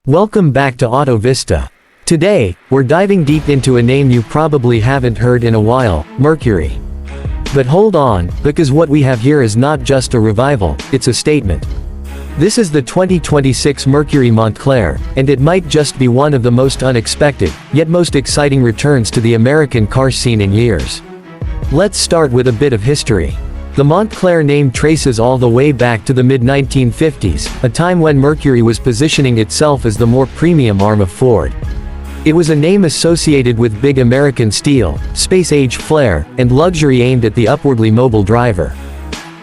Welcome back to Auto Vista. Today, we're diving deep into a name you probably haven't heard in a while, Mercury. But hold on, because what we have here is not just a revival, it's a statement. This is the 2026 Mercury Montclair, and it might just be one of the most unexpected, yet most exciting returns to the American car scene in years. Let's start with a bit of history. The Montclair name traces all the way back to the mid-1950s, a time when Mercury was positioning itself as the more premium arm of Ford. It was a name associated with big American steel, space-age flair, and luxury aimed at the upwardly mobile driver.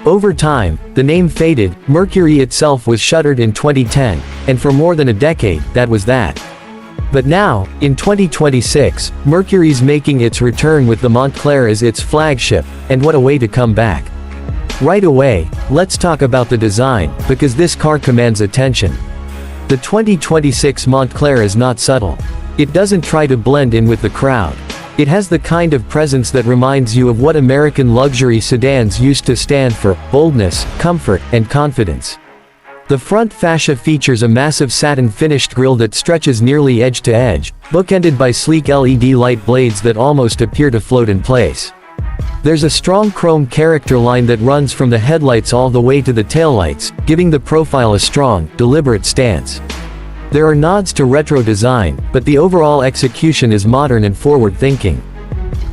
Over time, the name faded. Mercury itself was shuttered in 2010, and for more than a decade, that was that. But now, in 2026, Mercury's making its return with the Montclair as its flagship, and what a way to come back. Right away, let's talk about the design, because this car commands attention. The 2026 Montclair is not subtle. It doesn't try to blend in with the crowd. It has the kind of presence that reminds you of what American luxury sedans used to stand for: boldness, comfort, and confidence. The front fascia features a massive satin-finished grille that stretches nearly edge to edge, bookended by sleek LED light blades that almost appear to float in place. There's a strong chrome character line that runs from the headlights all the way to the taillights, giving the profile a strong, deliberate stance. There are nods to retro design, but the overall execution is modern and forward-thinking.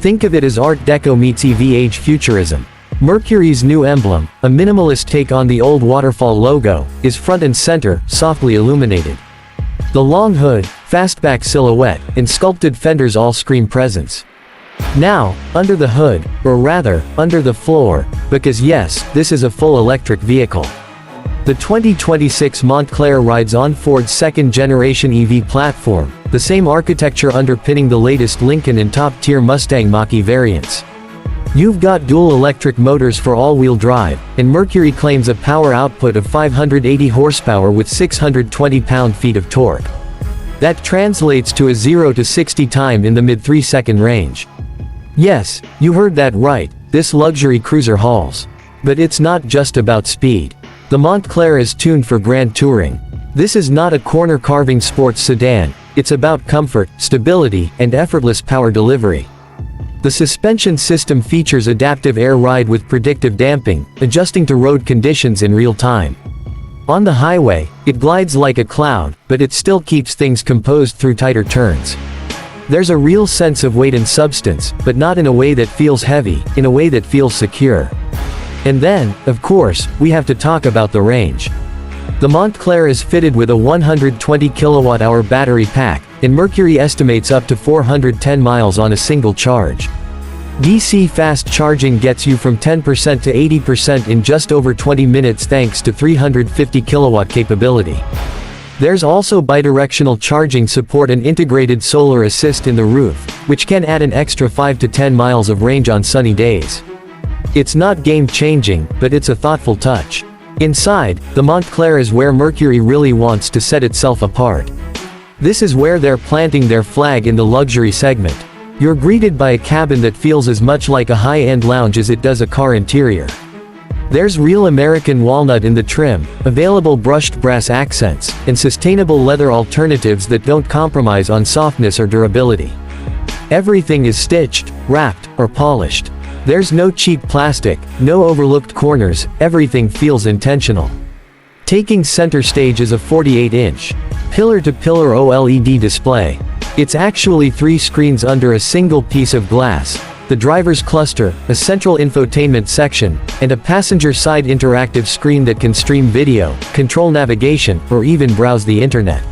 Think of it as Art Deco meets EV-age futurism. Mercury's new emblem, a minimalist take on the old waterfall logo, is front and center, softly illuminated. The long hood, fastback silhouette, and sculpted fenders all scream presence. Now, under the hood, or rather, under the floor, because yes, this is a full electric vehicle. The 2026 Montclair rides on Ford's second-generation EV platform, the same architecture underpinning the latest Lincoln and top-tier Mustang Mach-E variants. You've got dual electric motors for all-wheel drive, and Mercury claims a power output of 580 horsepower with 620 pound-feet of torque. That translates to a 0 to 60 time in the mid-3-second range. Yes, you heard that right, this luxury cruiser hauls. But it's not just about speed. The Montclair is tuned for grand touring. This is not a corner-carving sports sedan, it's about comfort, stability, and effortless power delivery. The suspension system features adaptive air ride with predictive damping, adjusting to road conditions in real time. On the highway, it glides like a cloud, but it still keeps things composed through tighter turns. There's a real sense of weight and substance, but not in a way that feels heavy, in a way that feels secure. And then, of course, we have to talk about the range. The Montclair is fitted with a 120 kilowatt-hour battery pack, and Mercury estimates up to 410 miles on a single charge. DC fast charging gets you from 10% to 80% in just over 20 minutes thanks to 350 kilowatt capability. There's also bidirectional charging support and integrated solar assist in the roof, which can add an extra 5 to 10 miles of range on sunny days. It's not game-changing, but it's a thoughtful touch. Inside, the Montclair is where Mercury really wants to set itself apart. This is where they're planting their flag in the luxury segment. You're greeted by a cabin that feels as much like a high-end lounge as it does a car interior. There's real American walnut in the trim, available brushed brass accents, and sustainable leather alternatives that don't compromise on softness or durability. Everything is stitched, wrapped, or polished. There's no cheap plastic, no overlooked corners, everything feels intentional. Taking center stage is a 48-inch, pillar-to-pillar OLED display. It's actually 3 screens under a single piece of glass: the driver's cluster, a central infotainment section, and a passenger side interactive screen that can stream video, control navigation, or even browse the internet.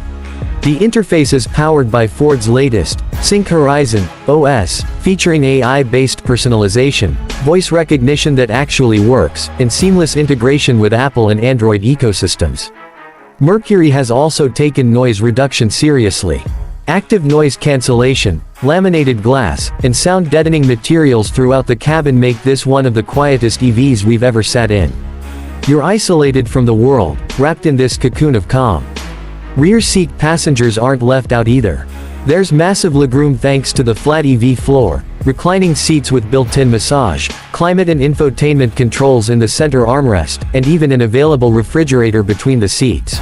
The interface is powered by Ford's latest, Sync Horizon OS, featuring AI-based personalization, voice recognition that actually works, and seamless integration with Apple and Android ecosystems. Mercury has also taken noise reduction seriously. Active noise cancellation, laminated glass, and sound-deadening materials throughout the cabin make this one of the quietest EVs we've ever sat in. You're isolated from the world, wrapped in this cocoon of calm. Rear seat passengers aren't left out either. There's massive legroom thanks to the flat EV floor, reclining seats with built-in massage, climate and infotainment controls in the center armrest, and even an available refrigerator between the seats.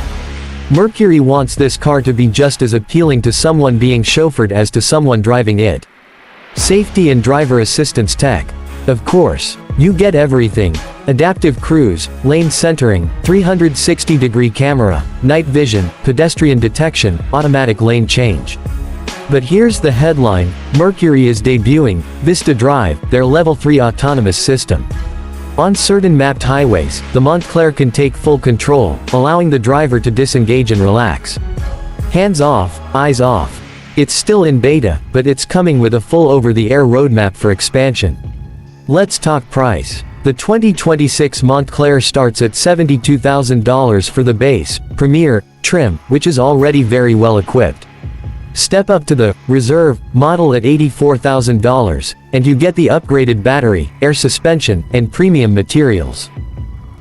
Mercury wants this car to be just as appealing to someone being chauffeured as to someone driving it. Safety and driver assistance tech. Of course, you get everything. Adaptive cruise, lane centering, 360-degree camera, night vision, pedestrian detection, automatic lane change. But here's the headline: Mercury is debuting Vista Drive, their Level 3 autonomous system. On certain mapped highways, the Montclair can take full control, allowing the driver to disengage and relax. Hands off, eyes off. It's still in beta, but it's coming with a full over-the-air roadmap for expansion. Let's talk price. The 2026 Montclair starts at $72,000 for the base, Premier, trim, which is already very well equipped. Step up to the Reserve model at $84,000, and you get the upgraded battery, air suspension, and premium materials.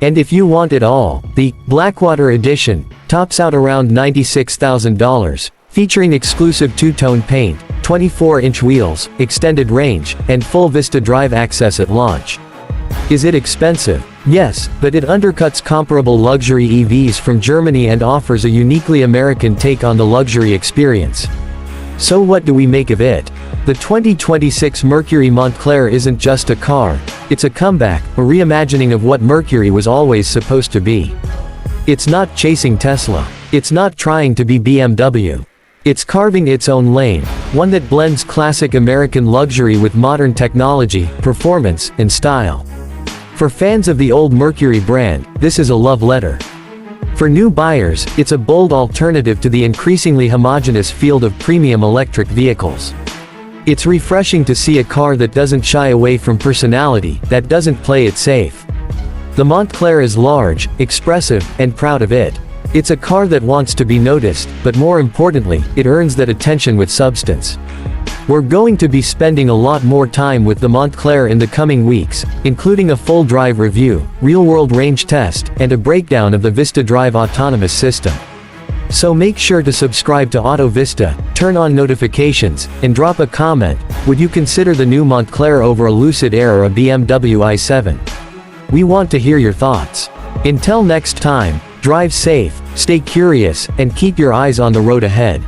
And if you want it all, the Blackwater Edition tops out around $96,000, featuring exclusive two-tone paint, 24-inch wheels, extended range, and full Vista Drive access at launch. Is it expensive? Yes, but it undercuts comparable luxury EVs from Germany and offers a uniquely American take on the luxury experience. So what do we make of it? The 2026 Mercury Montclair isn't just a car, it's a comeback, a reimagining of what Mercury was always supposed to be. It's not chasing Tesla. It's not trying to be BMW. It's carving its own lane, one that blends classic American luxury with modern technology, performance, and style. For fans of the old Mercury brand, this is a love letter. For new buyers, it's a bold alternative to the increasingly homogeneous field of premium electric vehicles. It's refreshing to see a car that doesn't shy away from personality, that doesn't play it safe. The Montclair is large, expressive, and proud of it. It's a car that wants to be noticed, but more importantly, it earns that attention with substance. We're going to be spending a lot more time with the Montclair in the coming weeks, including a full drive review, real-world range test, and a breakdown of the Vista Drive autonomous system. So make sure to subscribe to Auto Vista, turn on notifications, and drop a comment. Would you consider the new Montclair over a Lucid Air or a BMW i7? We want to hear your thoughts. Until next time, drive safe, stay curious, and keep your eyes on the road ahead.